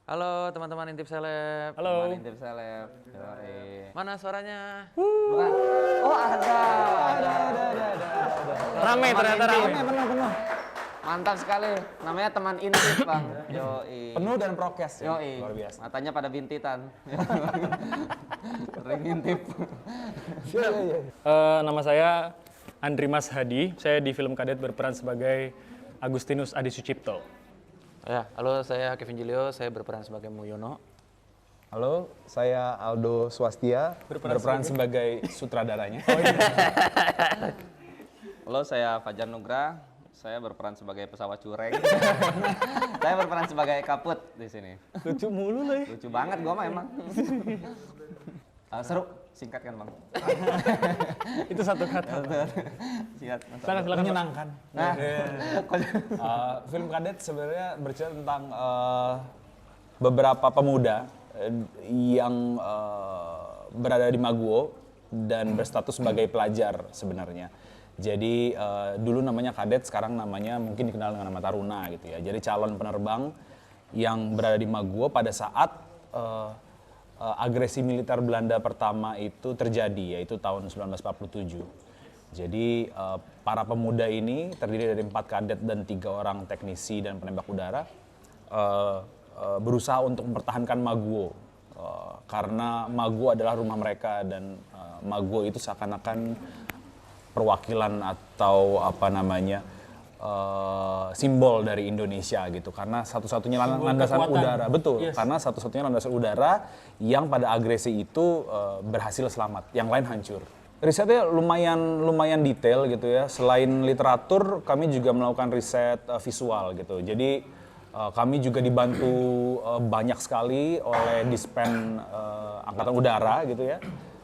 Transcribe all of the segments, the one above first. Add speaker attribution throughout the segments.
Speaker 1: Halo teman-teman Intip Seleb.
Speaker 2: Halo.
Speaker 3: Teman Intip Seleb. Yoi.
Speaker 1: Mana suaranya?
Speaker 3: Bukan. Oh ada.
Speaker 2: Rame
Speaker 3: Teman
Speaker 2: ternyata
Speaker 3: Intip.
Speaker 2: rame.
Speaker 4: Penuh.
Speaker 3: Mantap sekali. Namanya teman Intip, Bang. Yoi.
Speaker 4: Penuh dan prokes ya.
Speaker 3: Yoi.
Speaker 4: Luar biasa.
Speaker 3: Matanya pada bintitan. Sering ngintip.
Speaker 4: Iya.
Speaker 2: Nama saya Andri Mas Hadi. Saya di film Kadet berperan sebagai Agustinus Adi Sucipto.
Speaker 1: Ya, halo saya Kevin Julio, saya berperan sebagai Muyono.
Speaker 4: Halo, saya Aldo Swastia, berperan sebagai sutradaranya.
Speaker 3: Halo, saya Fajar Nugra. Saya berperan sebagai pesawat cureng. Saya berperan sebagai kaput di sini.
Speaker 2: Lucu mulu lah ya.
Speaker 3: Lucu banget gua mah emang. Seru, singkat kan, Bang?
Speaker 2: Itu satu kata.
Speaker 3: Siap.
Speaker 2: Silakan.
Speaker 4: Menyenangkan.
Speaker 3: Nah,
Speaker 4: Film Kadet sebenarnya bercerita tentang beberapa pemuda yang berada di Maguwo dan berstatus sebagai pelajar sebenarnya. Jadi dulu namanya Kadet, sekarang namanya mungkin dikenal dengan nama Taruna gitu ya. Jadi calon penerbang yang berada di Maguwo pada saat agresi militer Belanda pertama itu terjadi, yaitu tahun 1947. Jadi para pemuda ini terdiri dari 4 kadet dan 3 orang teknisi dan penembak udara berusaha untuk mempertahankan Maguwo karena Maguwo adalah rumah mereka dan Maguwo itu seakan-akan perwakilan atau apa namanya simbol dari Indonesia gitu, karena satu-satunya landasan udara, betul, karena satu-satunya landasan udara yang pada agresi itu berhasil selamat, yang lain hancur. Risetnya lumayan detail gitu ya. Selain literatur, kami juga melakukan riset visual gitu. Jadi kami juga dibantu banyak sekali oleh Dispen Angkatan Udara gitu ya.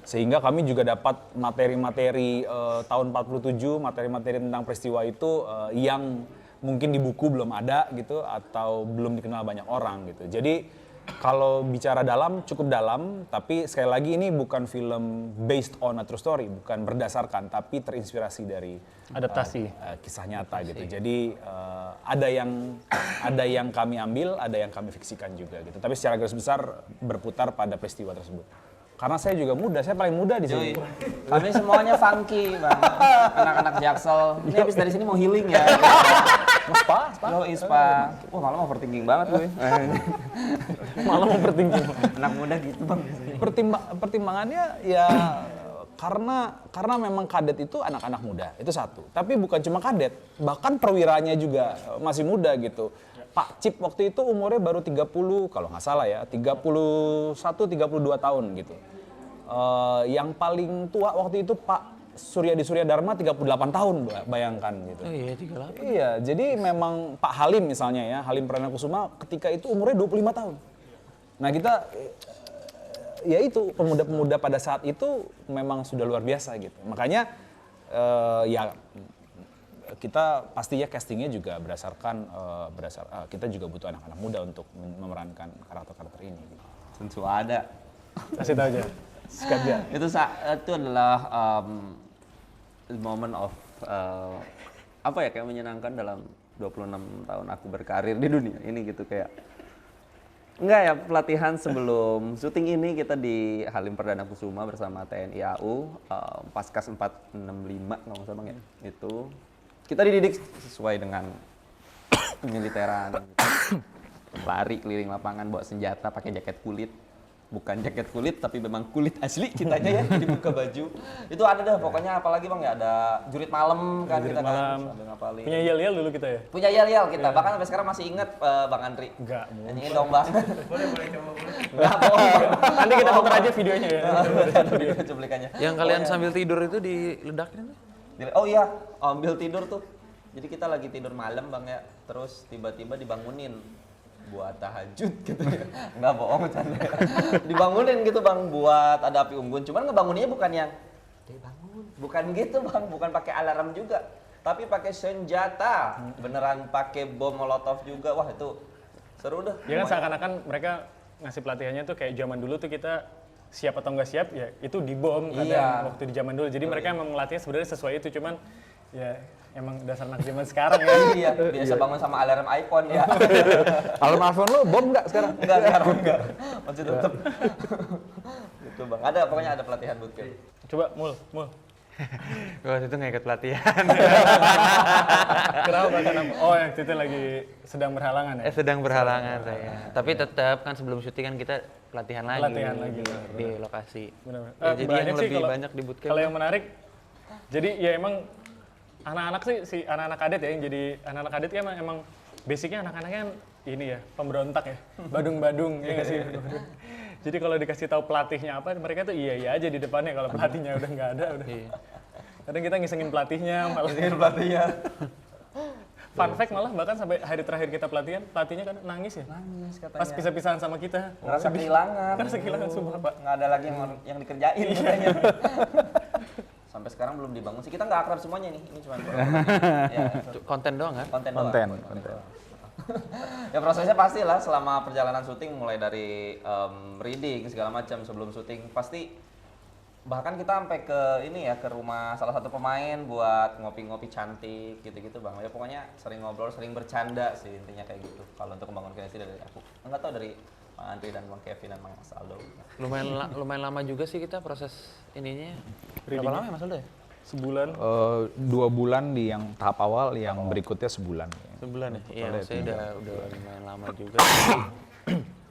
Speaker 4: Sehingga kami juga dapat materi-materi tahun 47, materi-materi tentang peristiwa itu yang mungkin di buku belum ada gitu atau belum dikenal banyak orang gitu. Jadi kalau bicara dalam, cukup dalam, tapi sekali lagi ini bukan film based on a true story, bukan berdasarkan, tapi terinspirasi dari
Speaker 2: Adaptasi.
Speaker 4: Kisah nyata gitu. Jadi ada yang kami ambil, ada yang kami fiksikan juga gitu. Tapi secara garis besar berputar pada peristiwa tersebut. Karena saya juga muda, saya paling muda di sini.
Speaker 3: kami semuanya funky, Bang. Anak-anak Jaksel. Ini habis dari sini mau healing ya.
Speaker 4: Spa.
Speaker 3: Yo, Ispa. Wah, malah overthinking banget gue.
Speaker 2: Malah mempertinggi.
Speaker 3: Anak muda gitu, Bang.
Speaker 4: Pertimbangannya ya karena memang kadet itu anak-anak muda, itu satu. Tapi bukan cuma kadet, bahkan perwiranya juga masih muda gitu. Pak Cip waktu itu umurnya baru 30, kalau nggak salah ya, 31, 32 tahun gitu. Yang paling tua waktu itu Pak Suryadi Suryadharma 38 tahun, bayangkan gitu.
Speaker 1: Oh iya, 38.
Speaker 4: Iya, jadi memang Pak Halim misalnya ya, Halim Pranakusuma ketika itu umurnya 25 tahun. Nah kita, ya itu pemuda-pemuda pada saat itu memang sudah luar biasa gitu. Makanya ya kita pastinya castingnya juga berdasarkan kita juga butuh anak-anak muda untuk memerankan karakter-karakter ini. Gitu.
Speaker 3: Tentu ada.
Speaker 2: Kasih tahu aja. Sikat dia.
Speaker 3: Itu adalah moment of apa ya, kayak menyenangkan dalam 26 tahun aku berkarir di dunia ini gitu, kayak enggak ya, pelatihan sebelum syuting ini kita di Halim Perdana Kusuma bersama TNI AU, Paskas 465 nggak usah Bang ya, itu kita dididik sesuai dengan militeran gitu. Lari keliling lapangan bawa senjata pakai jaket kulit. Bukan jaket kulit tapi memang kulit asli kitanya ya, dibuka baju. Itu ada dah pokoknya, apalagi Bang ya, ada jurit malam kan,
Speaker 2: Jurit
Speaker 3: kita
Speaker 2: malam.
Speaker 3: kan sambil ngapalin.
Speaker 2: Punya yel-yel dulu kita ya?
Speaker 3: Punya yel-yel kita, bahkan sampai sekarang masih inget Bang Andri.
Speaker 2: Enggak.
Speaker 3: Nyanyiin dong Bang.
Speaker 5: Boleh coba.
Speaker 3: Enggak bohong.
Speaker 2: Nanti kita putar aja videonya ya.
Speaker 3: Ada video cuplikannya.
Speaker 1: Yang kalian sambil tidur itu diledakin itu?
Speaker 3: Oh iya, ambil tidur tuh. Jadi kita lagi tidur malam Bang ya, terus tiba-tiba dibangunin buat tahajud gitu ya. Nggak bohong, canda. Dibangunin gitu Bang buat ada api unggun. Cuman ngebanguninnya bukan yang dibangun, bukan gitu Bang, bukan pakai alarm juga, tapi pakai senjata. Beneran pakai bom molotov juga. Wah, itu seru dah.
Speaker 2: Ya kan seakan-akan mereka ngasih pelatihannya tuh kayak zaman dulu tuh kita siap atau nggak siap ya itu dibom
Speaker 3: Iya.
Speaker 2: waktu di zaman dulu. Jadi mereka emang melatihnya sebenarnya sesuai itu, cuman ya emang dasar anak zaman sekarang ya.
Speaker 3: Iya, biasa bangun sama alarm iPhone ya.
Speaker 4: Alarm iPhone lo bom nggak sekarang?
Speaker 3: Enggak. Masih tetap. Gitu Bang. Pokoknya ada pelatihan bootcamp.
Speaker 2: Coba Mul.
Speaker 1: Waktu itu nggak ikut pelatihan.
Speaker 2: Kenapa? Oh, yang itu lagi sedang berhalangan ya?
Speaker 1: Sedang berhalangan saya. Tapi tetap kan sebelum syuting kan kita pelatihan lagi. Di lokasi.
Speaker 2: Benar-benar.
Speaker 1: Ya, jadi
Speaker 2: Banyak
Speaker 1: yang
Speaker 2: sih
Speaker 1: lebih
Speaker 2: kalau-
Speaker 1: banyak di bootcamp.
Speaker 2: Kalau yang menarik, jadi ya emang anak-anak sih, si anak-anak kadet ya, yang jadi anak-anak kadet ya emang basicnya anak-anaknya kan ini ya, pemberontak ya, badung-badung, ya nggak sih? Jadi kalau dikasih tahu pelatihnya apa, mereka tuh iya aja di depannya, kalau pelatihnya udah nggak ada, udah.
Speaker 1: Iya.
Speaker 2: Kadang kita ngisengin pelatihnya, malah
Speaker 3: Pelatihnya.
Speaker 2: fun fact malah bahkan sampai hari terakhir kita pelatihan, pelatihnya kan nangis ya,
Speaker 3: Nangis katanya.
Speaker 2: pas pisah-pisahan sama kita.
Speaker 3: Ngerasa kehilangan.
Speaker 2: Ngerasa kehilangan, sumpah Pak.
Speaker 3: Nggak ada lagi yang dikerjain katanya. Sampai sekarang belum dibangun sih. Kita nggak akrab semuanya nih. Ini cuma ya,
Speaker 1: Konten doang kan?
Speaker 3: konten doang.
Speaker 4: Konten.
Speaker 3: Ya prosesnya pastilah selama perjalanan syuting mulai dari reading segala macam sebelum syuting pasti bahkan kita sampai ke ini ya ke rumah salah satu pemain buat ngopi-ngopi cantik gitu-gitu Bang. Ya pokoknya sering ngobrol, sering bercanda sih intinya kayak gitu. Kalau untuk membangun chemistry dari aku. Enggak tahu dari Bang Andri dan Bang Kevin dan Bang Aldo.
Speaker 1: Lumayan lama juga sih kita proses ininya. Berapa
Speaker 2: Reading-nya.
Speaker 1: lama ya Mas Aldo ya?
Speaker 2: Sebulan.
Speaker 4: 2 bulan di yang tahap awal, yang berikutnya sebulan.
Speaker 1: Sebulan ya? Iya,
Speaker 4: Total
Speaker 1: saya
Speaker 4: ya,
Speaker 1: udah lumayan lama juga.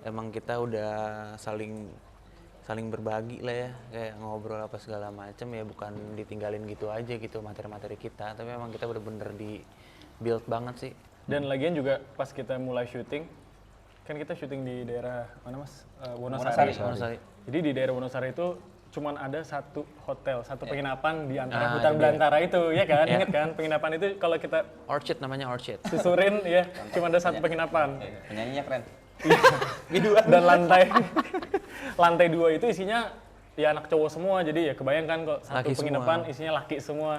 Speaker 1: Emang kita udah saling berbagi lah ya, kayak ngobrol apa segala macam ya, bukan ditinggalin gitu aja gitu materi-materi kita, tapi emang kita bener-bener di build banget sih.
Speaker 2: Dan lagian juga pas kita mulai syuting, kan kita syuting di daerah mana Mas? Wonosari.
Speaker 1: Wonosari.
Speaker 2: Jadi di daerah Wonosari itu cuman ada satu hotel, satu penginapan di antara
Speaker 1: Ah,
Speaker 2: hutan
Speaker 1: di
Speaker 2: belantara itu, ya kan?
Speaker 1: Iya.
Speaker 2: Ingat kan? Penginapan itu kalau kita
Speaker 1: Orchid namanya Orchid.
Speaker 2: susurin ya, cuma ada satu penginapan.
Speaker 3: Penyanyinya keren.
Speaker 2: Dan lantai 2 itu isinya ya anak cowok semua, jadi ya kebayangkan kok satu
Speaker 1: Laki
Speaker 2: penginapan
Speaker 1: semua.
Speaker 2: isinya laki semua.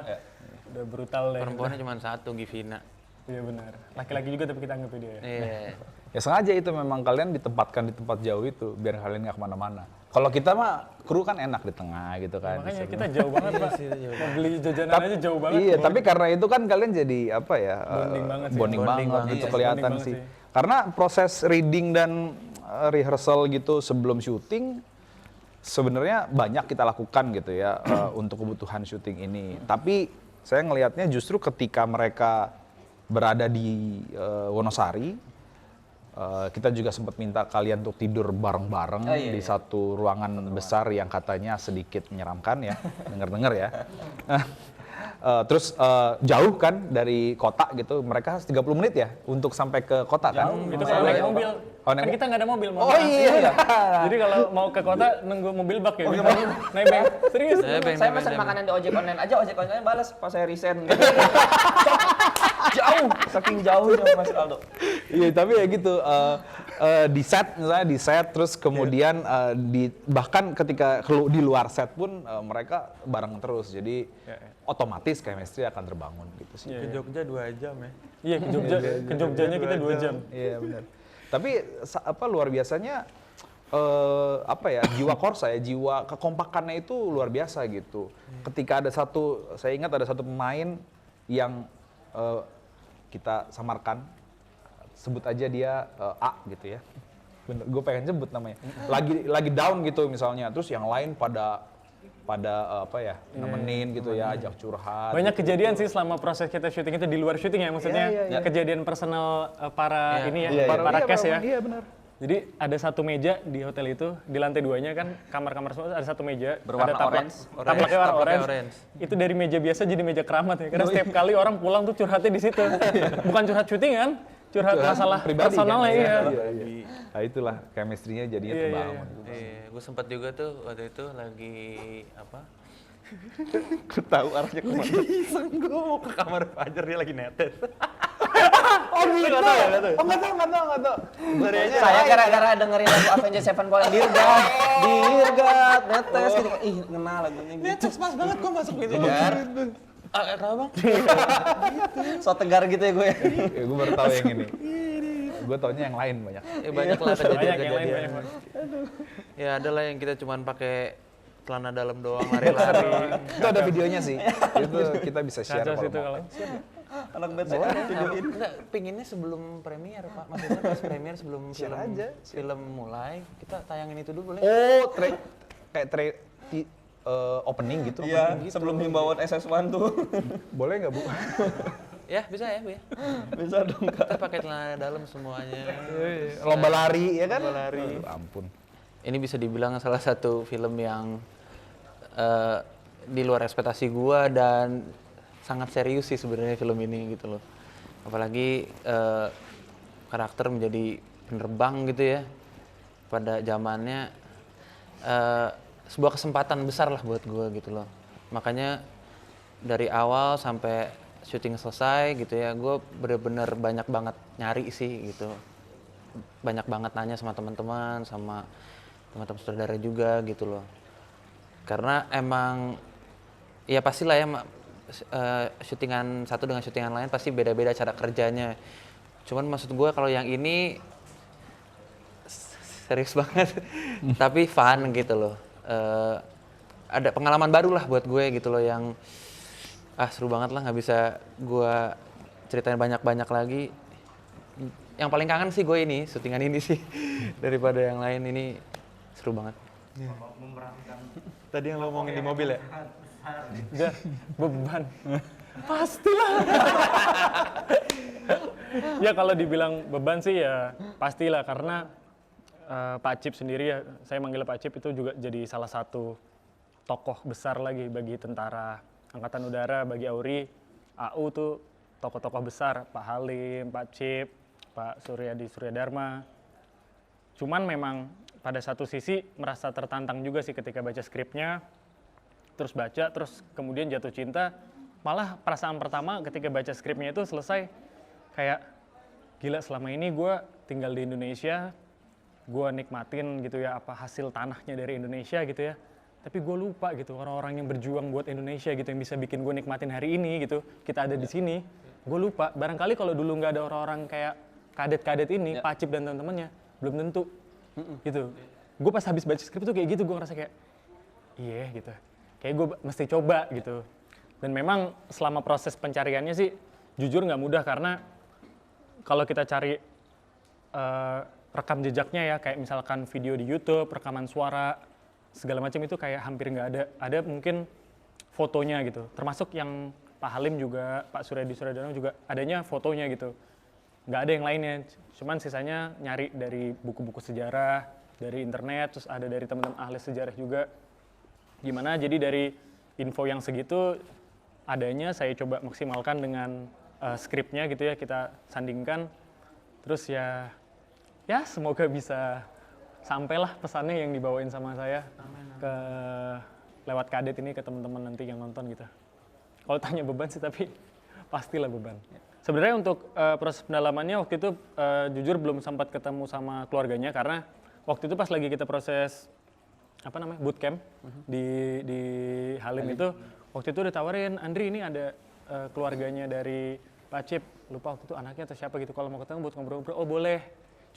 Speaker 2: Udah brutal deh.
Speaker 1: Perempuannya cuma satu, Givina.
Speaker 2: Iya benar. Laki-laki juga tapi kita anggap dia ya.
Speaker 1: Iya.
Speaker 4: Ya sengaja itu memang kalian ditempatkan di tempat jauh itu biar kalian nggak kemana-mana. Kalau kita mah kru kan enak di tengah gitu kan.
Speaker 2: Makanya
Speaker 4: Bisa-
Speaker 2: kita jauh banget Pak. Mau beli jajanan aja jauh banget.
Speaker 4: Iya, tapi karena itu kan kalian jadi apa ya?
Speaker 2: Bonding banget sih.
Speaker 4: Bonding
Speaker 1: Bonding
Speaker 4: banget
Speaker 1: banget,
Speaker 4: gitu
Speaker 2: iya,
Speaker 4: kelihatan
Speaker 2: bonding
Speaker 4: sih.
Speaker 2: banget sih.
Speaker 4: Karena proses reading dan rehearsal gitu sebelum syuting sebenarnya banyak kita lakukan gitu ya untuk kebutuhan syuting ini. Tapi saya ngelihatnya justru ketika mereka berada di Wonosari, kita juga sempat minta kalian untuk tidur bareng-bareng di satu ruangan besar yang katanya sedikit menyeramkan ya, dengar-dengar ya. Terus jauh kan dari kota gitu, mereka 30 menit ya untuk sampai ke kota kan?
Speaker 2: Itu kalau naik mobil.
Speaker 4: Oh,
Speaker 2: Kan
Speaker 4: naik
Speaker 2: kita nggak ada mobil. mohon
Speaker 4: Oh
Speaker 2: maaf.
Speaker 4: iya.
Speaker 2: Jadi kalau mau ke kota nunggu mobil bak ya. Naik beng. Serius.
Speaker 3: Saya pesan makanan di ojek online aja, ojek online balas pas saya resign. Jauh, saking jauhnya Mas Aldo.
Speaker 4: Iya, tapi ya gitu. Di set misalnya di set terus kemudian bahkan ketika di luar set pun mereka bareng terus. Jadi otomatis chemistry akan terbangun gitu sih.
Speaker 1: Ke Jogja 2 jam ya.
Speaker 2: Iya ke Jogjanya kita 2 jam.
Speaker 4: Iya benar. Tapi apa luar biasanya apa ya jiwa korsa ya, jiwa kekompakannya itu luar biasa gitu. Ketika ada saya ingat ada satu pemain yang kita samarkan, sebut aja dia A gitu ya. Bener, gue pengen sebut namanya. Lagi down gitu misalnya, terus yang lain pada apa ya nemenin gitu ya, ajak curhat.
Speaker 2: Banyak kejadian sih selama proses kita syuting itu di luar syuting ya, maksudnya
Speaker 4: Iya.
Speaker 2: kejadian personal para
Speaker 1: Iya.
Speaker 2: ini ya,
Speaker 4: Iya,
Speaker 2: para
Speaker 4: iya,
Speaker 2: cast ya.
Speaker 4: Iya benar.
Speaker 2: Jadi ada satu meja di hotel itu, di lantai 2-nya kan kamar-kamar semua ada satu meja,
Speaker 3: Berwarna
Speaker 2: ada
Speaker 3: orange.
Speaker 2: taplaknya warna
Speaker 1: Taplaknya
Speaker 2: orange.
Speaker 1: orange.
Speaker 2: Itu dari meja biasa jadi meja keramat ya, karena setiap kali orang pulang tuh curhatnya di situ. Bukan curhat syuting kan, curhat masalah
Speaker 4: pribadi
Speaker 2: personalnya
Speaker 4: kan?
Speaker 2: iya.
Speaker 4: Iya. Nah itulah chemistry-nya jadinya
Speaker 2: Iya, iya,
Speaker 4: terbangun.
Speaker 1: Iya, gue sempat juga tuh waktu itu lagi apa?
Speaker 4: Gue tahu arahnya kemana.
Speaker 1: Iseng gue mau ke kamar Fajar, dia lagi netes.
Speaker 4: Oh gitu? Oh nggak tahu.
Speaker 3: Saya gara-gara dengerin lagu Avengers Sevenfold Dirgat, netes gitu. Ih, kenal lagunya gitu.
Speaker 1: Netes pas banget gue masuk pintu. Kenapa bang?
Speaker 3: So tegar gitu ya gue.
Speaker 4: Ya, gue baru tahu yang ini. Gue taunya yang lain banyak.
Speaker 1: Banyak lah
Speaker 2: Banyak yang lain
Speaker 1: kejadian-kejadian.
Speaker 2: banyak.
Speaker 1: Ya ada lah yang kita cuman pakai celana dalam doang lari-lari.
Speaker 5: Itu ada videonya sih. Itu kita bisa share
Speaker 2: Kacau
Speaker 5: kalau
Speaker 2: sih itu
Speaker 5: mau.
Speaker 2: kalau.
Speaker 3: Anak bad boy videoin.
Speaker 1: Enggak, pinginnya sebelum premier Pak. Maksudnya pas premier sebelum film
Speaker 5: aja,
Speaker 1: film mulai, kita tayangin itu dulu boleh?
Speaker 5: Oh, opening gitu.
Speaker 3: Iya, sebelum himbauan SS1 tuh.
Speaker 5: Boleh nggak Bu?
Speaker 1: Ya bisa ya Bu ya.
Speaker 3: Bisa dong Kak.
Speaker 1: Kita pakai celana dalam semuanya.
Speaker 5: Lomba lari ya kan?
Speaker 1: Lomba lari.
Speaker 5: Ampun.
Speaker 1: Ini bisa dibilang salah satu film yang di luar ekspektasi gua dan sangat serius sih sebenarnya film ini gitu loh. Apalagi karakter menjadi penerbang gitu ya. Pada zamannya sebuah kesempatan besar lah buat gua gitu loh. Makanya dari awal sampai syuting selesai gitu ya, gue bener-bener banyak banget nyari sih gitu. Banyak banget nanya sama teman-teman, sama teman-teman saudara juga gitu loh. Karena emang ya pastilah ya syutingan satu dengan syutingan lain pasti beda-beda cara kerjanya. Cuman maksud gue kalau yang ini serius banget, tapi fun gitu loh. Ada pengalaman baru lah buat gue gitu loh yang seru banget lah, nggak bisa gue ceritain banyak-banyak lagi. Yang paling kangen sih gue ini, syutingan ini sih daripada yang lain. Ini seru banget. Tadi yang lo ngomongin di mobil ya?
Speaker 2: Jar, beban. Pastilah. Ya kalau dibilang beban sih ya pastilah karena Pak Cip sendiri ya, saya manggil Pak Cip itu juga jadi salah satu tokoh besar lagi bagi tentara Angkatan Udara, bagi AURI. AU tuh tokoh-tokoh besar, Pak Halim, Pak Cip, Pak Suryadi Suryadharma. Cuman memang pada satu sisi merasa tertantang juga sih ketika baca skripnya, terus kemudian jatuh cinta. Malah perasaan pertama ketika baca skripnya itu selesai kayak gila, selama ini gue tinggal di Indonesia, gue nikmatin gitu ya apa hasil tanahnya dari Indonesia gitu ya. Tapi gue lupa gitu orang-orang yang berjuang buat Indonesia gitu yang bisa bikin gue nikmatin hari ini gitu. Kita ada di sini, gue lupa. Barangkali kalau dulu nggak ada orang-orang kayak kadet-kadet ini, Pak Cip dan teman-temannya, belum tentu gitu. Gue pas habis baca skrip tuh kayak gitu, gue ngerasa kayak iya gitu. Kayak gue mesti coba gitu. Dan memang selama proses pencariannya sih jujur nggak mudah karena kalau kita cari rekam jejaknya ya, kayak misalkan video di YouTube, rekaman suara, segala macam itu kayak hampir nggak ada. Ada mungkin fotonya gitu, termasuk yang Pak Halim juga, Pak Suryadi Suryadharma juga adanya fotonya gitu. Nggak ada yang lainnya, cuman sisanya nyari dari buku-buku sejarah, dari internet, terus ada dari teman-teman ahli sejarah juga. Gimana, jadi dari info yang segitu adanya saya coba maksimalkan dengan skripnya gitu ya, kita sandingkan. Terus ya semoga bisa sampailah pesannya yang dibawain sama saya ke lewat kadet ini ke teman-teman nanti yang nonton gitu. Kalau tanya beban sih tapi pastilah beban. Sebenarnya untuk proses pendalamannya waktu itu jujur belum sempat ketemu sama keluarganya karena waktu itu pas lagi kita proses bootcamp di Halim itu waktu itu udah tawarin, Andri ini ada keluarganya dari Pak Cip, lupa waktu itu anaknya atau siapa gitu, kalau mau ketemu buat ngobrol-ngobrol, oh boleh.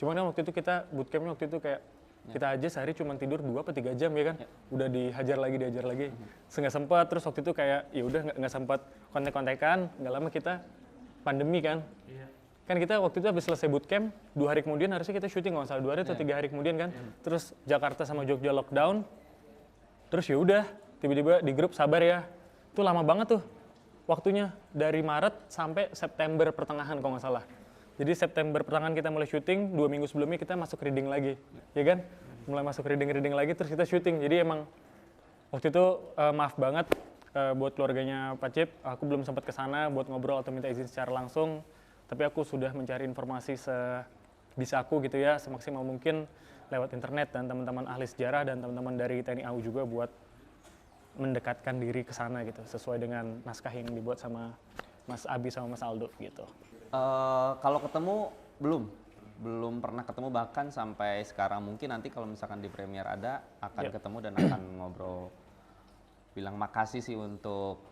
Speaker 2: Cuman kan waktu itu kita bootcampnya waktu itu kayak kita aja sehari cuma tidur 2 atau 3 jam ya kan, udah dihajar lagi, nggak sempat. Terus waktu itu kayak ya udah nggak sempat kontek-kontekan, nggak lama kita pandemi kan. Kan kita waktu itu habis selesai bootcamp, 2 hari kemudian harusnya kita syuting nggak salah 2 hari atau 3 hari kemudian kan. Terus Jakarta sama Jogja lockdown, terus ya udah tiba-tiba di grup sabar ya, itu lama banget tuh waktunya dari Maret sampai September pertengahan kalau nggak salah. Jadi September pertengahan kita mulai syuting, 2 minggu sebelumnya kita masuk reading lagi, ya kan? Mulai masuk reading lagi, terus kita syuting. Jadi emang waktu itu maaf banget buat keluarganya Pak Cip, aku belum sempat ke sana buat ngobrol atau minta izin secara langsung. Tapi aku sudah mencari informasi sebisa aku gitu ya, semaksimal mungkin lewat internet dan teman-teman ahli sejarah dan teman-teman dari TNI AU juga buat mendekatkan diri ke sana gitu, sesuai dengan naskah yang dibuat sama Mas Abi sama Mas Aldo gitu.
Speaker 3: Kalau ketemu belum pernah ketemu, bahkan sampai sekarang mungkin nanti kalau misalkan di premier ada akan ketemu dan akan ngobrol. Bilang makasih sih untuk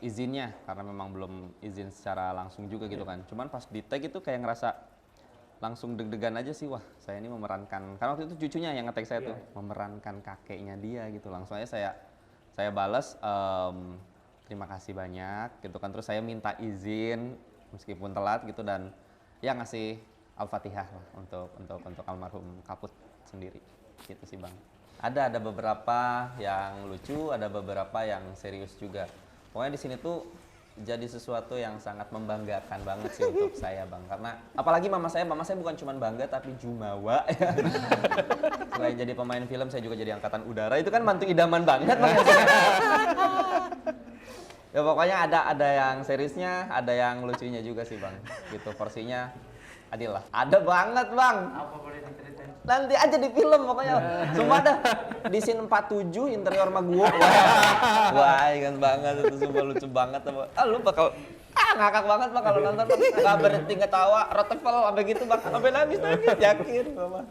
Speaker 3: izinnya karena memang belum izin secara langsung juga gitu kan. Cuman pas di tag itu kayak ngerasa langsung deg-degan aja sih, wah saya ini memerankan, karena waktu itu cucunya yang nge-tag saya tuh, memerankan kakeknya dia gitu. Langsung aja saya balas, terima kasih banyak gitu kan, terus saya minta izin meskipun telat gitu, dan ya ngasih Al-Fatihah lah untuk almarhum Kaput sendiri gitu sih Bang. Ada beberapa yang lucu, ada beberapa yang serius juga. Pokoknya di sini tuh jadi sesuatu yang sangat membanggakan banget sih untuk saya Bang. Karena apalagi mama saya bukan cuma bangga tapi jumawa. Selain jadi pemain film, saya juga jadi angkatan udara. Itu kan mantu idaman banget Bang. Ya pokoknya ada yang seriusnya, ada yang lucunya juga sih Bang. Gitu porsinya adil lah. Ada banget Bang. Apa boleh diceritain? Nanti aja di film pokoknya. Sumpah ada di scene 47 interior Maguwo. Wah, ingat banget itu, sumpah lucu banget. Lu bakal ngakak banget Bang kalau nonton. Enggak berhenti ketawa, rotefel sampai gitu Bang. Sampai nangis yakin Mama.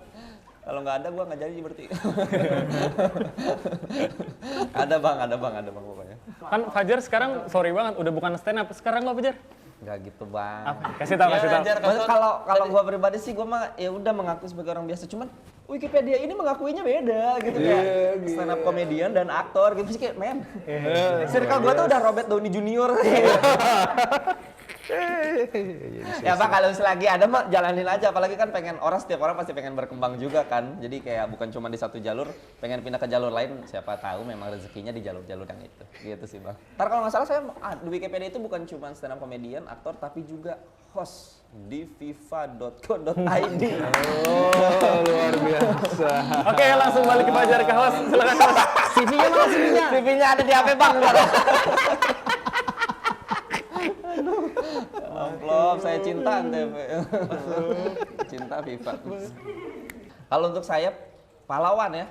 Speaker 3: Kalau nggak ada gua nggak jadi berarti. ada bang pokoknya.
Speaker 2: Kan Fajar sekarang sorry banget udah bukan stand up. Sekarang nggak Fajar?
Speaker 3: Nggak gitu Bang.
Speaker 2: Apa? Kasih tahu.
Speaker 3: Maksudnya kalau gua pribadi sih gua mah ya udah mengaku sebagai orang biasa, cuman Wikipedia ini mengakuinya beda gitu kayak stand up komedian dan aktor gitu sih kayak men. Circle gua tuh udah Robert Downey Junior. Ya Bang, kalau selagi ada mah jalanin aja, apalagi kan setiap orang pasti pengen berkembang juga kan, jadi kayak bukan cuma di satu jalur, pengen pindah ke jalur lain, siapa tahu memang rezekinya di jalur-jalur yang itu, gitu sih Bang. Ntar kalau nggak salah saya di Wikipedia itu bukan cuma stand up comedian, aktor, tapi juga host di fifa.co.id.
Speaker 5: Oh, luar biasa.
Speaker 2: Oke, langsung balik ke Fajar ke host. Silakan host.
Speaker 3: CV-nya mana CV-nya? CV-nya ada di HP Bang. Amplop, saya cinta NTV. Cinta FIFA. Kalau untuk saya pahlawan ya.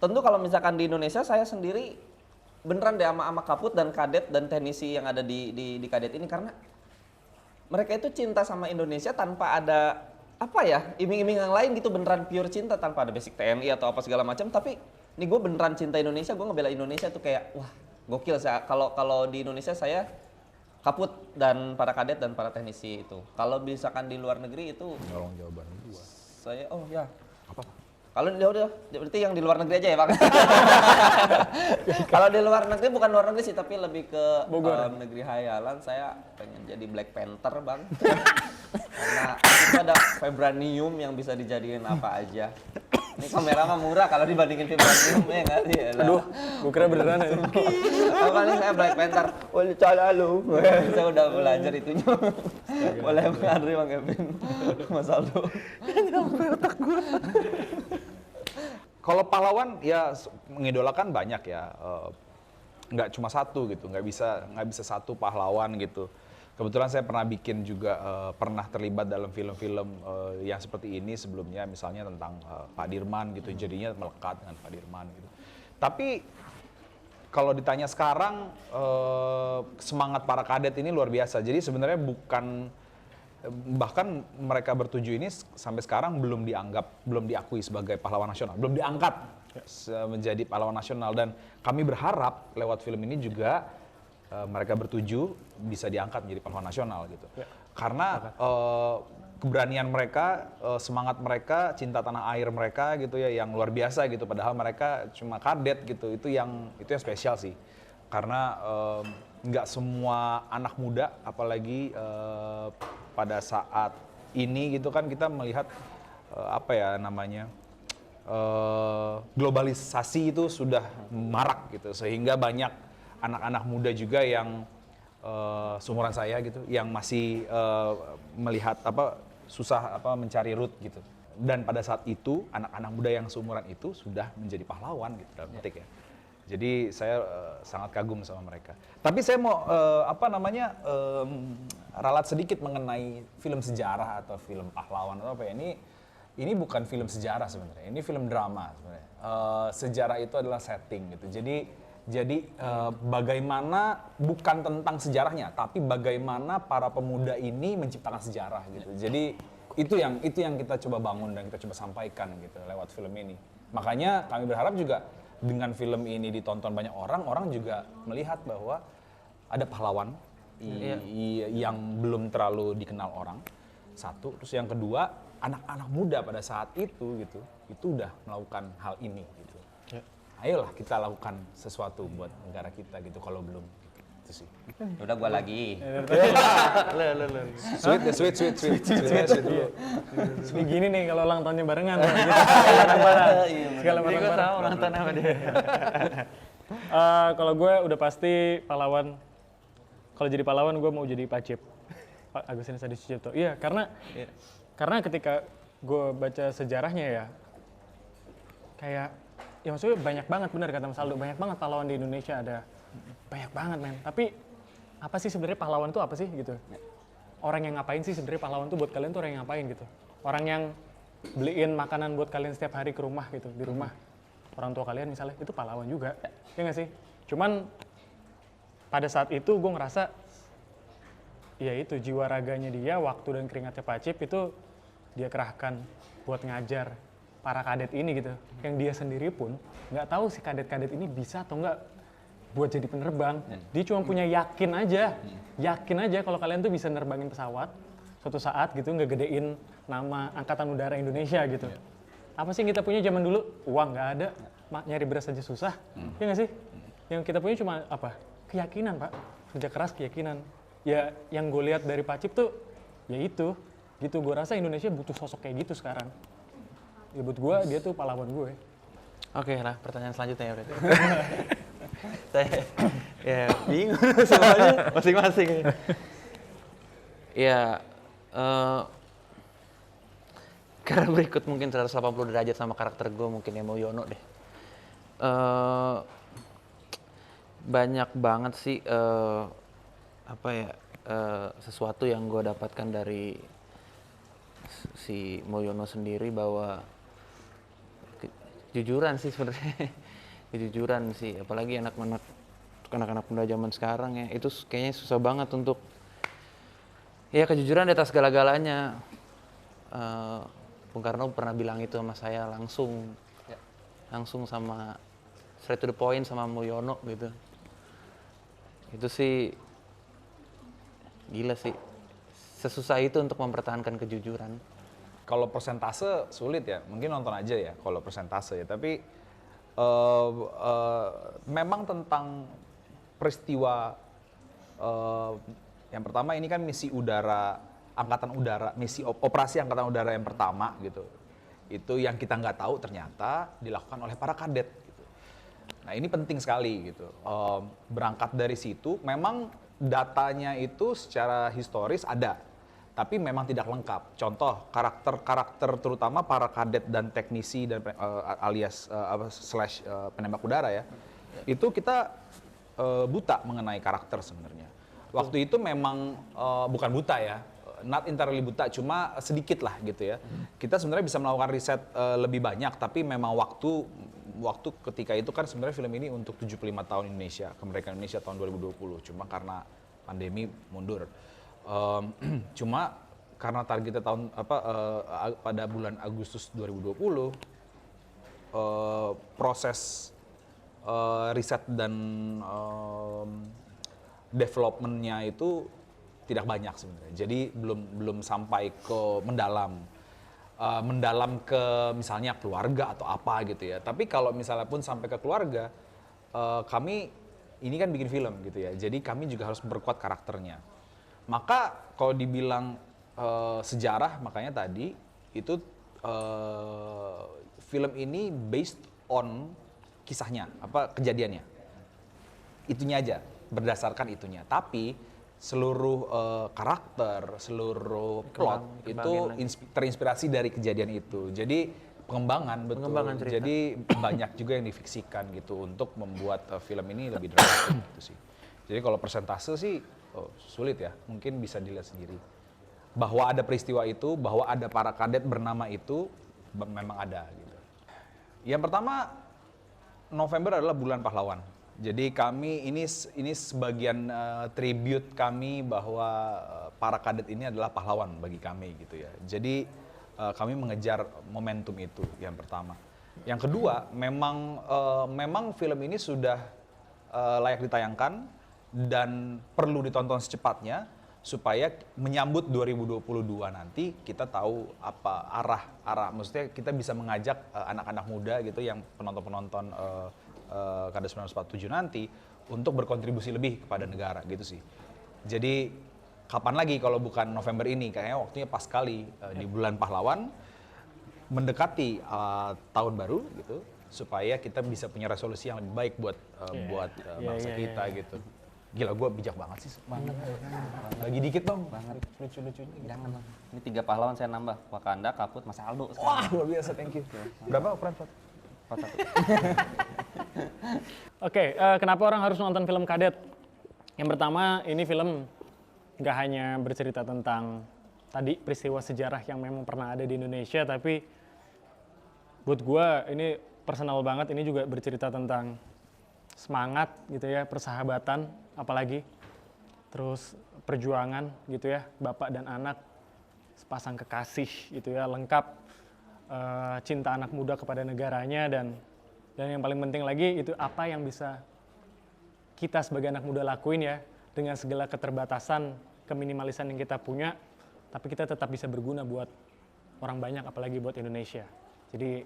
Speaker 3: Tentu kalau misalkan di Indonesia saya sendiri beneran deh sama Kaput dan Kadet dan teknisi yang ada di Kadet ini, karena mereka itu cinta sama Indonesia tanpa ada apa ya, iming-iming yang lain gitu, beneran pure cinta tanpa ada basic TNI atau apa segala macam, tapi ini gue beneran cinta Indonesia, gue ngebela Indonesia tuh kayak wah gokil. Kalau di Indonesia saya Kaput dan para kadet dan para teknisi itu. Kalau misalkan di luar negeri itu
Speaker 5: Nyolong jawaban gua.
Speaker 3: saya kalau udah berarti yang di luar negeri aja ya Bang. Kalau di luar negeri bukan luar negeri sih, tapi lebih ke negeri hayalan, saya pengen jadi Black Panther Bang. Karena itu ada vibranium yang bisa dijadiin apa aja. Ini kamera mah murah kalau dibandingin vibranium ya nggak sih?
Speaker 2: Aduh, gue kira beneran ya.
Speaker 3: Apa nih saya Black Panther? Boleh cara lu. Saya udah belajar itunya. Boleh Bang Andri, Bang Kevin, Mas Aldo.
Speaker 5: Kalau pahlawan ya mengidolakan banyak ya, nggak cuma satu gitu, nggak bisa satu pahlawan gitu. Kebetulan saya pernah bikin juga, pernah terlibat dalam film-film yang seperti ini sebelumnya, misalnya tentang Pak Dirman gitu, jadinya melekat dengan Pak Dirman gitu. Tapi kalau ditanya sekarang, semangat para kadet ini luar biasa. Jadi sebenarnya bahkan mereka bertujuh ini sampai sekarang belum diakui sebagai pahlawan nasional, belum diangkat menjadi pahlawan nasional, dan kami berharap lewat film ini juga mereka bertujuh bisa diangkat menjadi pahlawan nasional gitu. Ya. Karena keberanian mereka, semangat mereka, cinta tanah air mereka gitu ya, yang luar biasa gitu. Padahal mereka cuma kadet gitu. Itu yang spesial sih. Karena nggak semua anak muda, apalagi pada saat ini gitu kan kita melihat globalisasi itu sudah marak gitu, sehingga banyak anak-anak muda juga yang seumuran saya gitu, yang masih melihat susah mencari root gitu. Dan pada saat itu anak-anak muda yang seumuran itu sudah menjadi pahlawan gitu dalam petik ya. Jadi saya sangat kagum sama mereka. Tapi saya mau ralat sedikit mengenai film sejarah atau film pahlawan atau apa ya. Ini bukan film sejarah sebenarnya. Ini film drama sebenarnya. Sejarah itu adalah setting gitu. Jadi bagaimana bukan tentang sejarahnya, tapi bagaimana para pemuda ini menciptakan sejarah gitu. Jadi itu yang kita coba bangun dan kita coba sampaikan gitu lewat film ini. Makanya kami berharap juga dengan film ini ditonton banyak orang juga melihat bahwa ada pahlawan yang belum terlalu dikenal orang,
Speaker 4: satu. Terus yang kedua, anak-anak muda pada saat itu gitu, itu udah melakukan hal ini gitu. Ayolah kita lakukan sesuatu buat negara kita gitu kalau belum. Itu sih.
Speaker 3: Udah gua lagi.
Speaker 5: Sweet dulu.
Speaker 2: Ini gini nih kalau ulang tahunnya barengan. Bareng-bareng. Segala
Speaker 1: Jadi gue
Speaker 2: bareng-bareng.
Speaker 1: tahu ulang tahun apa dia.
Speaker 2: Kalau gue udah pasti pahlawan. Kalau jadi pahlawan gue mau jadi Pacip. Pak Agustinus Adi Sucipto. Iya, karena ketika gue baca sejarahnya ya, kayak ya maksudnya banyak banget, benar kata Mas Aldo, banyak banget pahlawan di Indonesia, ada banyak banget men. Tapi apa sih sebenarnya pahlawan itu apa sih gitu? Orang yang ngapain sih sebenarnya pahlawan itu buat kalian tuh orang yang ngapain gitu? Orang yang beliin makanan buat kalian setiap hari ke rumah gitu, di rumah orang tua kalian misalnya, itu pahlawan juga, ya nggak sih? Cuman pada saat itu gue ngerasa ya itu jiwa raganya dia, waktu dan keringatnya Pacip itu dia kerahkan buat ngajar para kadet ini gitu, yang dia sendiri pun nggak tahu si kadet-kadet ini bisa atau nggak buat jadi penerbang. Dia cuma punya yakin aja kalau kalian tuh bisa nerbangin pesawat suatu saat gitu, ngegedein nama Angkatan Udara Indonesia gitu. Apa sih yang kita punya zaman dulu? Uang nggak ada, nyari beras aja susah, ya nggak sih? Yang kita punya cuma apa? Keyakinan, Pak. Kerja keras, keyakinan. Ya yang gue lihat dari Pacip tuh ya itu gitu. Gue rasa Indonesia butuh sosok kayak gitu sekarang. Ya buat gue dia tuh pahlawan gue.
Speaker 1: Oke lah, pertanyaan selanjutnya ya berarti. Saya ya bingung semuanya masing-masing. Ya karena berikut mungkin 180 derajat sama karakter gue, mungkin Emo Yono deh. Banyak banget sih sesuatu yang gue dapatkan dari si Moyono sendiri, bahwa kejujuran sih sebenarnya. Kejujuran sih, apalagi anak-anak muda zaman sekarang ya, itu kayaknya susah banget untuk ya kejujuran di atas segala-galanya. Bung Karno pernah bilang itu sama saya langsung sama straight to the point sama Moyono gitu. Itu sih gila sih, sesusah itu untuk mempertahankan kejujuran.
Speaker 5: Kalau persentase sulit ya, mungkin nonton aja ya kalau persentase ya. Tapi memang tentang peristiwa yang pertama ini kan misi udara Angkatan Udara, misi operasi Angkatan Udara yang pertama gitu. Itu yang kita nggak tahu ternyata dilakukan oleh para kadet. Gitu. Nah ini penting sekali gitu. Berangkat dari situ, memang datanya itu secara historis ada, tapi memang tidak lengkap. Contoh karakter terutama para kadet dan teknisi dan alias penembak udara ya, itu kita buta mengenai karakter sebenarnya. Waktu itu memang bukan buta ya, not entirely buta, cuma sedikit lah gitu ya. Kita sebenarnya bisa melakukan riset lebih banyak, tapi memang waktu ketika itu kan sebenarnya film ini untuk 75 tahun Indonesia, kemerdekaan Indonesia tahun 2020, cuma karena pandemi mundur. Cuma karena targetnya pada bulan Agustus 2020, proses riset dan developmentnya itu tidak banyak sebenarnya. Jadi belum sampai ke mendalam ke misalnya keluarga atau apa gitu ya. Tapi kalau misalnya pun sampai ke keluarga, kami ini kan bikin film gitu ya. Jadi kami juga harus memperkuat karakternya. Maka kalau dibilang sejarah, makanya tadi itu film ini based on kisahnya, kejadiannya. Itunya aja, berdasarkan itunya. Tapi seluruh karakter, seluruh plot itu terinspirasi dari kejadian itu. Jadi pengembangan cerita. Jadi banyak juga yang difiksikan gitu untuk membuat film ini lebih dramatik gitu sih. Jadi kalau persentase sih sulit ya, mungkin bisa dilihat sendiri. Bahwa ada peristiwa itu, bahwa ada para kadet bernama itu memang ada gitu. Yang pertama, November adalah bulan pahlawan. Jadi kami ini sebagian tribute kami bahwa para kadet ini adalah pahlawan bagi kami gitu ya. Jadi kami mengejar momentum itu yang pertama. Yang kedua, memang film ini sudah layak ditayangkan dan perlu ditonton secepatnya supaya menyambut 2022 nanti kita tahu apa arah maksudnya kita bisa mengajak anak-anak muda gitu yang penonton-penonton KADET 1947 nanti untuk berkontribusi lebih kepada negara gitu sih. Jadi kapan lagi kalau bukan November ini, kayaknya waktunya pas sekali di bulan pahlawan mendekati tahun baru gitu supaya kita bisa punya resolusi yang lebih baik buat bangsa kita gitu. Gila, gue bijak banget sih. Banget. Lagi dikit dong. Banget. Lucu-lucunya.
Speaker 3: Jangan lah. Ini 3 pahlawan saya nambah. Wakanda, Kaput, Mas Aldo.
Speaker 5: Wah, luar biasa. Thank you. Berapa ukuran Fat?
Speaker 3: 41.
Speaker 2: Oke, kenapa orang harus nonton film Kadet? Yang pertama, ini film nggak hanya bercerita tentang tadi peristiwa sejarah yang memang pernah ada di Indonesia, tapi buat gua ini personal banget. Ini juga bercerita tentang semangat gitu ya, persahabatan apalagi, terus perjuangan gitu ya, bapak dan anak, sepasang kekasih gitu ya, lengkap, cinta anak muda kepada negaranya, dan yang paling penting lagi itu apa yang bisa kita sebagai anak muda lakuin ya, dengan segala keterbatasan, keminimalisan yang kita punya, tapi kita tetap bisa berguna buat orang banyak, apalagi buat Indonesia. Jadi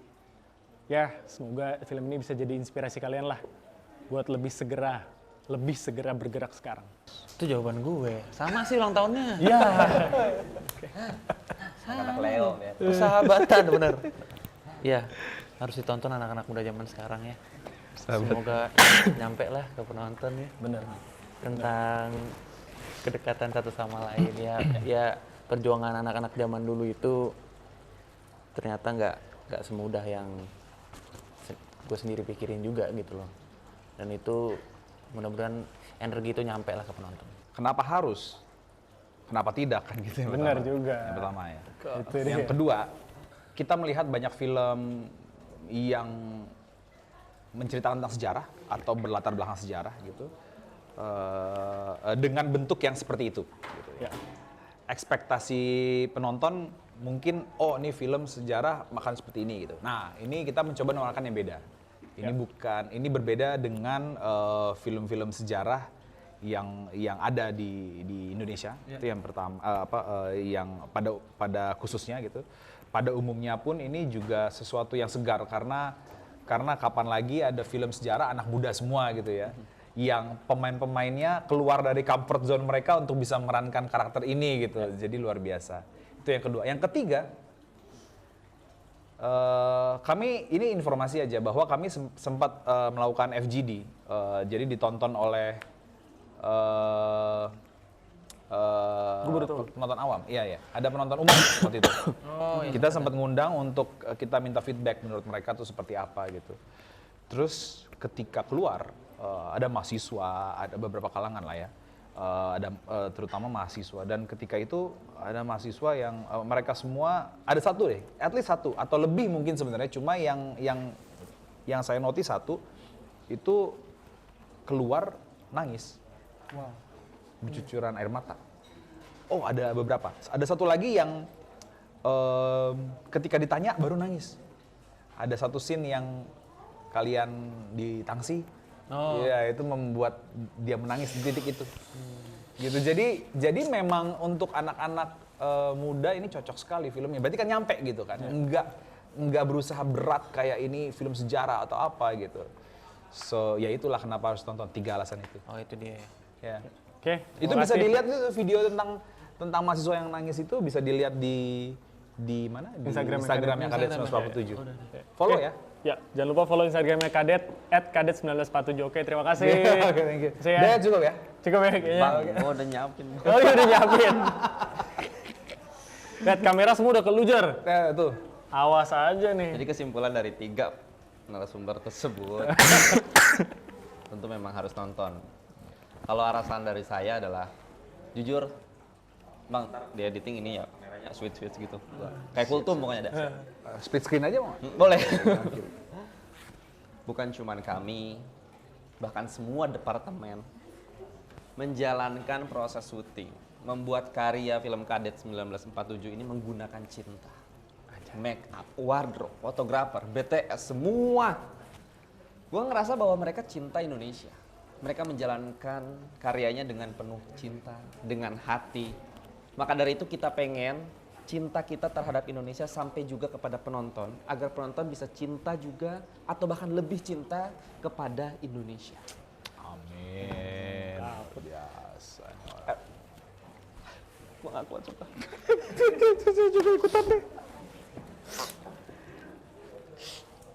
Speaker 2: ya semoga film ini bisa jadi inspirasi kalian lah buat lebih segera bergerak sekarang.
Speaker 1: Itu jawaban gue. Sama sih ulang tahunnya.
Speaker 2: Iya.
Speaker 3: Anak Leo ya.
Speaker 1: Persahabatan bener. Ya, harus ditonton anak-anak muda zaman sekarang ya. Semoga nyampe lah ke penonton ya.
Speaker 2: Bener.
Speaker 1: Tentang kedekatan satu sama lain ya. Ya perjuangan anak-anak zaman dulu itu ternyata nggak semudah yang gue sendiri pikirin juga gitu loh. Dan itu mudah-mudahan energi itu nyampe lah ke penonton.
Speaker 5: Kenapa harus? Kenapa tidak kan gitu yang
Speaker 2: Benar
Speaker 5: pertama.
Speaker 2: juga.
Speaker 5: Yang pertama ya.
Speaker 2: Itu dia.
Speaker 5: Yang kedua, kita melihat banyak film yang menceritakan tentang sejarah atau berlatar belakang sejarah gitu dengan bentuk yang seperti itu. Gitu.
Speaker 2: Ya.
Speaker 5: Ekspektasi penonton mungkin ini film sejarah makan seperti ini gitu. Nah, ini kita mencoba menawarkan yang beda. Ini berbeda dengan film-film sejarah yang ada di Indonesia. Itu yang pertama yang pada khususnya gitu. Pada umumnya pun ini juga sesuatu yang segar karena kapan lagi ada film sejarah anak muda semua gitu ya. Yang pemain-pemainnya keluar dari comfort zone mereka untuk bisa memerankan karakter ini gitu. Jadi luar biasa. Itu yang kedua. Yang ketiga, kami ini informasi aja bahwa kami sempat melakukan FGD. Jadi ditonton oleh penonton awam. Iya. Ada penonton umum waktu itu. Kita sempat ngundang untuk kita minta feedback menurut mereka tuh seperti apa gitu. Terus ketika keluar ada mahasiswa, ada beberapa kalangan lah ya. Terutama mahasiswa, dan ketika itu ada mahasiswa yang mereka semua ada satu deh, at least satu atau lebih mungkin sebenarnya, cuma yang saya notice satu itu keluar nangis, bercucuran air mata. Oh, ada beberapa, ada satu lagi yang ketika ditanya baru nangis. Ada satu scene yang kalian di tangsi. Iya, itu membuat dia menangis di titik itu. Gitu. Jadi memang untuk anak-anak muda ini cocok sekali filmnya. Berarti kan nyampe gitu kan. Enggak berusaha berat kayak ini film sejarah atau apa gitu. So, ya itulah kenapa harus tonton 3 alasan itu.
Speaker 1: Oh, itu dia.
Speaker 5: Ya.
Speaker 2: Oke.
Speaker 5: Itu bisa dilihat itu video tentang mahasiswa yang nangis itu bisa dilihat di mana? Di Instagramnya KADET 1947. Follow ya.
Speaker 2: Ya, jangan lupa follow Instagramnya Kadet @kadet1947. Oke, terima kasih.
Speaker 5: Oke, thank you.
Speaker 2: Saya-
Speaker 5: Udah cukup ya?
Speaker 2: Cukup ya kayaknya.
Speaker 3: Oh, udah nyiapin.
Speaker 2: Oh, iya udah nyiapin. Lihat kamera semua udah kelujar.
Speaker 5: Tuh.
Speaker 2: Awas aja nih.
Speaker 3: Jadi kesimpulan dari 3 narasumber tersebut, tentu memang harus nonton. Kalau arahan dari saya adalah, jujur, Bang, di editing ini ya kameranya switch gitu. Kayak kultum pokoknya ada.
Speaker 5: Split screen aja mau?
Speaker 3: Boleh. Bukan cuman kami, bahkan semua departemen menjalankan proses syuting, membuat karya film Kadet 1947 ini menggunakan cinta. Make up, wardrobe, fotografer, BTS, semua. Gue ngerasa bahwa mereka cinta Indonesia. mereka menjalankan karyanya dengan penuh cinta, dengan hati. Maka dari itu kita pengen cinta kita terhadap Indonesia sampai juga kepada penonton, agar penonton bisa cinta juga atau bahkan lebih cinta kepada Indonesia.
Speaker 5: Amin. Luar biasa.
Speaker 3: Gue gak kuat sumpah.
Speaker 2: juga ikutan deh.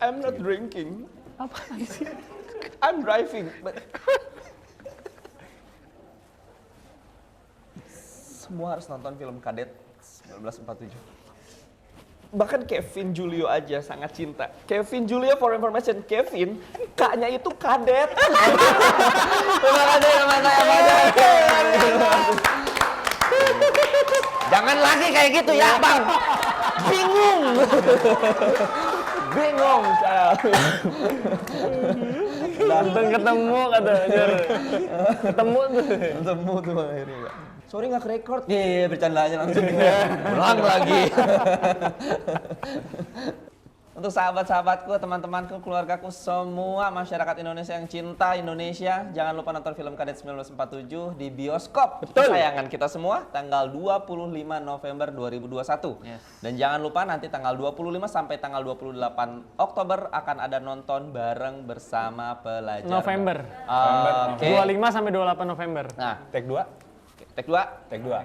Speaker 3: I'm not drinking.
Speaker 2: Apa sih?
Speaker 3: I'm driving. Semua harus nonton film Kadet 1947. Bahkan Kevin Julio aja sangat cinta. Kevin Julio, for information, Kevin, kaknya itu Kadet. Terima kasih teman saya banyak. Jangan lagi kayak gitu ya, Bang. Bingung. Bingung saya.
Speaker 2: Untung ketemu kata Jar. Ketemu tuh
Speaker 3: Akhirnya. Sorry nggak ke-record. Iya, bercanda aja langsung. Ulang lagi. Untuk sahabat-sahabatku, teman-temanku, keluargaku, semua masyarakat Indonesia yang cinta Indonesia, jangan lupa nonton film Kadet 1947 di bioskop kesayangan kita semua tanggal 25 November 2021.
Speaker 1: Yes.
Speaker 3: Dan jangan lupa nanti tanggal 25 sampai tanggal 28 Oktober akan ada nonton bareng bersama pelajar.
Speaker 2: November.
Speaker 3: Oke.
Speaker 2: 25 sampai 28 November.
Speaker 3: Nah,
Speaker 4: Take 2?
Speaker 3: take 2.
Speaker 4: Take 2.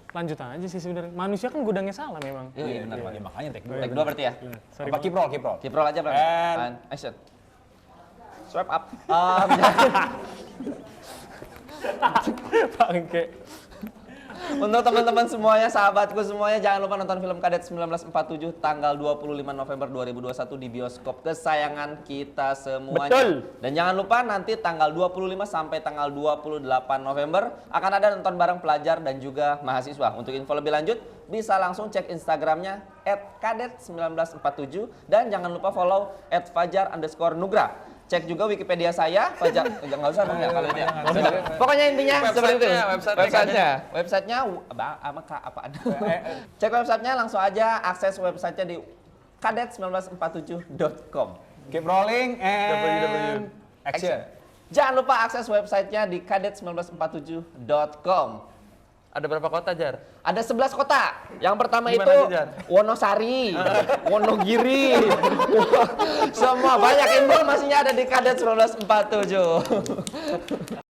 Speaker 2: Lanjut aja sih sebenarnya. Manusia kan gudangnya salah memang.
Speaker 3: Iya, benar, Pak.
Speaker 4: Ya, makanya take 2.
Speaker 3: Take 2 berarti ya?
Speaker 2: Sorry.
Speaker 4: Apa keep roll, keep roll.
Speaker 3: Kiprol aja, Bang.
Speaker 4: And-
Speaker 3: And action. Swipe up.
Speaker 2: Bangke.
Speaker 3: Untuk teman-teman semuanya, sahabatku semuanya, jangan lupa nonton film Kadet 1947 tanggal 25 November 2021 di bioskop kesayangan kita semuanya.
Speaker 2: Betul.
Speaker 3: Dan jangan lupa nanti tanggal 25 sampai tanggal 28 November akan ada nonton bareng pelajar dan juga mahasiswa. Untuk info lebih lanjut bisa langsung cek Instagramnya @kadet1947 dan jangan lupa follow @fajar_nugra. Cek juga Wikipedia saya, Fajar. Nggak usah Bang ya kalau itu ya. Sudah. Pokoknya intinya seperti itu. Websitenya apaan? Cek websitenya langsung aja, akses websitenya di kadet1947.com.
Speaker 4: Keep rolling and action.
Speaker 3: Jangan lupa akses websitenya di kadet1947.com.
Speaker 1: Ada berapa kota, Jar?
Speaker 3: Ada 11 kota. Yang pertama
Speaker 1: Gimana
Speaker 3: itu
Speaker 1: aja, Jar?
Speaker 3: Wonosari, Wonogiri. Semua banyak informasinya ada di Kadet 1947.